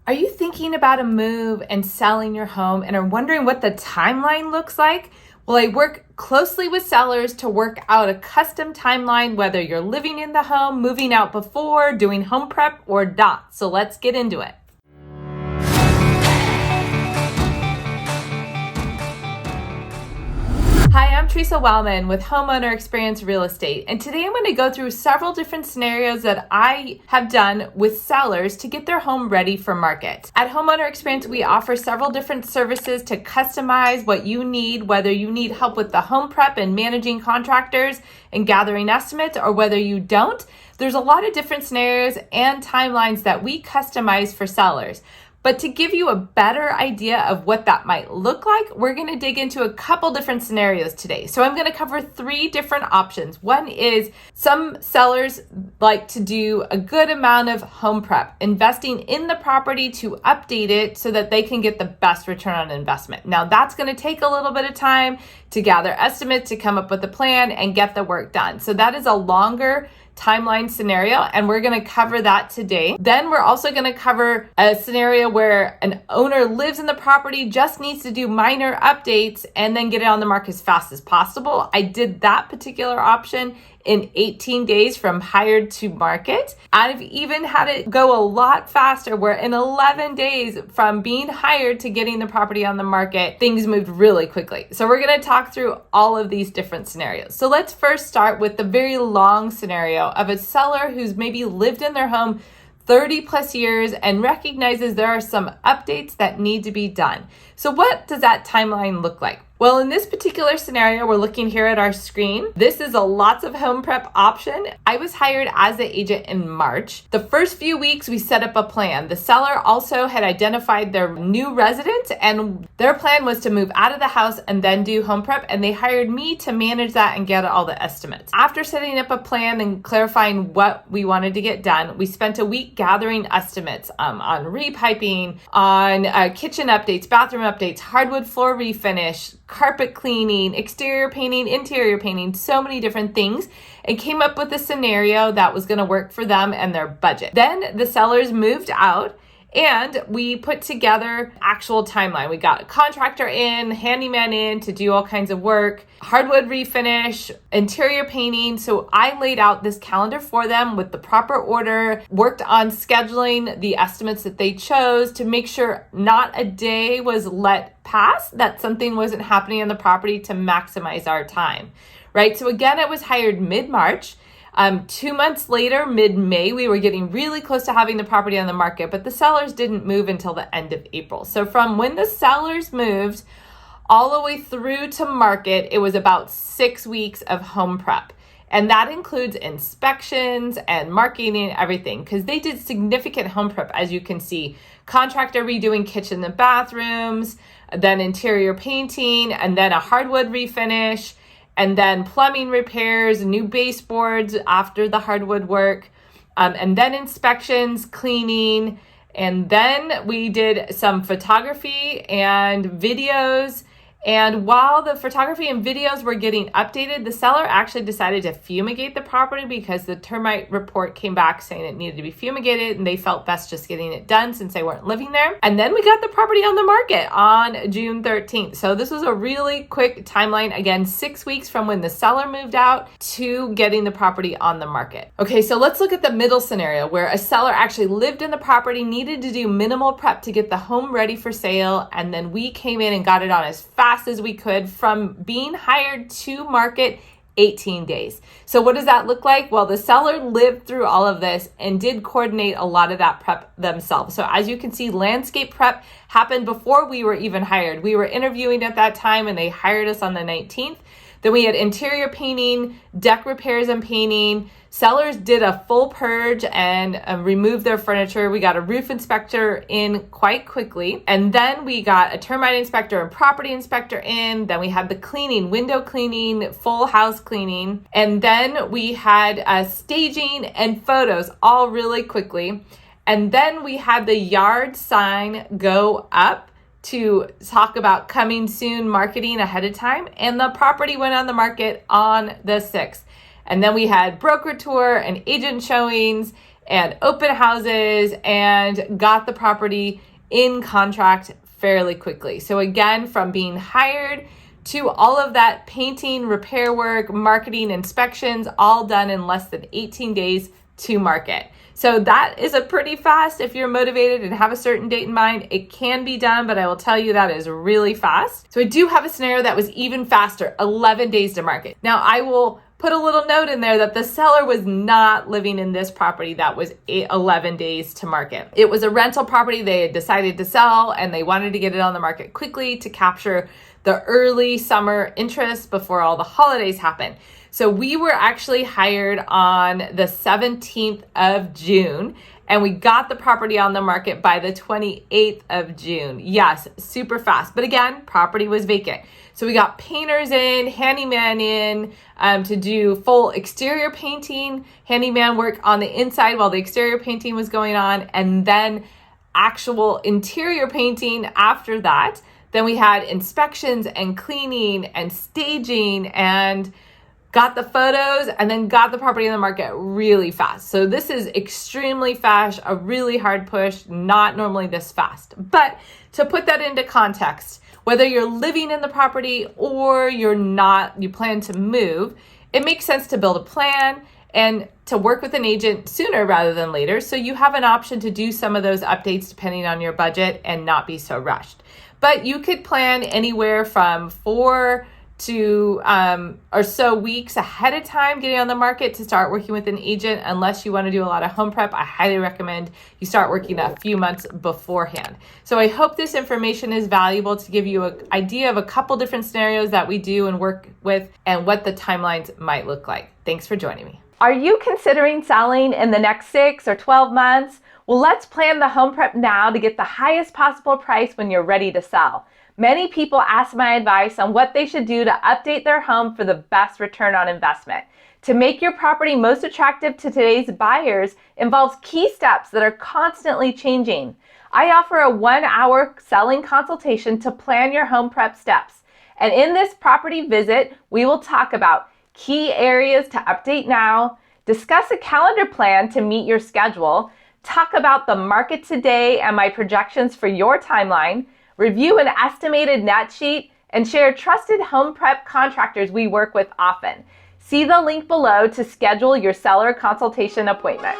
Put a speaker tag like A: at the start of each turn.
A: Are you thinking about a move and selling your home and are wondering what the timeline looks like? Well, I work closely with sellers to work out a custom timeline, whether you're living in the home, moving out before, doing home prep, or not. So let's get into it. Hi, I'm Theresa Wellman with Homeowner Experience Real Estate, and today I'm going to go through several different scenarios that I have done with sellers to get their home ready for market. At Homeowner Experience, we offer several different services to customize what you need, whether you need help with the home prep and managing contractors and gathering estimates, or whether you don't. There's a lot of different scenarios and timelines that we customize for sellers. But to give you a better idea of what that might look like, we're going to dig into a couple different scenarios today. So I'm going to cover three different options. One is some sellers like to do a good amount of home prep, investing in the property to update it so that they can get the best return on investment. Now that's going to take a little bit of time to gather estimates, to come up with a plan and get the work done. So that is a longer timeline scenario, and we're going to cover that today. Then we're also going to cover a scenario where an owner lives in the property, just needs to do minor updates and then get it on the market as fast as possible. I did that particular option in 18 days from hired to market. I've even had it go a lot faster, where in 11 days from being hired to getting the property on the market, things moved really quickly. So we're going to talk through all of these different scenarios. So let's first start with the very long scenario of a seller who's maybe lived in their home 30 plus years and recognizes there are some updates that need to be done. So what does that timeline look like? Well, in this particular scenario, we're looking here at our screen. This is a lots of home prep option. I was hired as the agent in March. The first few weeks, we set up a plan. The seller also had identified their new resident, and their plan was to move out of the house and then do home prep, and they hired me to manage that and get all the estimates. After setting up a plan and clarifying what we wanted to get done, we spent a week gathering estimates on repiping, on kitchen updates, bathroom updates, hardwood floor refinish, carpet cleaning, exterior painting, interior painting, so many different things, and came up with a scenario that was going to work for them and their budget. Then the sellers moved out, and we put together actual timeline. We got a contractor in, handyman in to do all kinds of work, hardwood refinish, interior painting. So I laid out this calendar for them with the proper order, worked on scheduling the estimates that they chose to make sure not a day was let pass, that something wasn't happening on the property, to maximize our time, right? So again, I was hired mid-March. 2 months later, mid-May, we were getting really close to having the property on the market, but the sellers didn't move until the end of April. So from when the sellers moved all the way through to market, it was about 6 weeks of home prep. And that includes inspections and marketing and everything, because they did significant home prep, as you can see. Contractor redoing kitchen and bathrooms, then interior painting, and then a hardwood refinish, and then plumbing repairs, new baseboards after the hardwood work, and then inspections, cleaning, and then we did some photography and videos. And while the photography and videos were getting updated, the seller actually decided to fumigate the property because the termite report came back saying it needed to be fumigated, and they felt best just getting it done since they weren't living there. And then we got the property on the market on June 13th. So this was a really quick timeline. Again, 6 weeks from when the seller moved out to getting the property on the market. Okay, so let's look at the middle scenario where a seller actually lived in the property, needed to do minimal prep to get the home ready for sale, and then we came in and got it on as fast as we could from being hired to market, 18 days. So what does that look like? Well, the seller lived through all of this and did coordinate a lot of that prep themselves. So as you can see, landscape prep happened before we were even hired. We were interviewing at that time and they hired us on the 19th. Then we had interior painting, deck repairs and painting. Sellers did a full purge and removed their furniture. We got a roof inspector in quite quickly. And then we got a termite inspector and property inspector in. Then we had the cleaning, window cleaning, full house cleaning. And then we had staging and photos all really quickly. And then we had the yard sign go up to talk about coming soon marketing ahead of time. And the property went on the market on the 6th. And then we had broker tour and agent showings and open houses and got the property in contract fairly quickly. So again, from being hired to all of that painting, repair work, marketing, inspections, all done in less than 18 days to market. So that is a pretty fast, if you're motivated and have a certain date in mind, it can be done, but I will tell you that is really fast. So I do have a scenario that was even faster, 11 days to market. Now I will put a little note in there that the seller was not living in this property that was 11 days to market. It was a rental property they had decided to sell, and they wanted to get it on the market quickly to capture the early summer interest before all the holidays happen. So we were actually hired on the 17th of June, and we got the property on the market by the 28th of June. Yes, super fast. But again, property was vacant. So we got painters in, handyman in to do full exterior painting, handyman work on the inside while the exterior painting was going on, and then actual interior painting after that. Then we had inspections and cleaning and staging and got the photos, and then got the property on the market really fast. So this is extremely fast, a really hard push, not normally this fast. But to put that into context, whether you're living in the property or you're not, you plan to move, it makes sense to build a plan and to work with an agent sooner rather than later, so you have an option to do some of those updates depending on your budget and not be so rushed. But you could plan anywhere from 4 to or so weeks ahead of time getting on the market to start working with an agent. Unless you want to do a lot of home prep, I highly recommend you start working a few months beforehand. So I hope this information is valuable to give you an idea of a couple different scenarios that we do and work with and what the timelines might look like. Thanks for joining me.
B: Are you considering selling in the next 6 or 12 months? Well, let's plan the home prep now to get the highest possible price when you're ready to sell. Many people ask my advice on what they should do to update their home for the best return on investment. To make your property most attractive to today's buyers involves key steps that are constantly changing. I offer a 1-hour selling consultation to plan your home prep steps. And in this property visit, we will talk about key areas to update now, discuss a calendar plan to meet your schedule, talk about the market today and my projections for your timeline, review an estimated net sheet, and share trusted home prep contractors we work with often. See the link below to schedule your seller consultation appointment.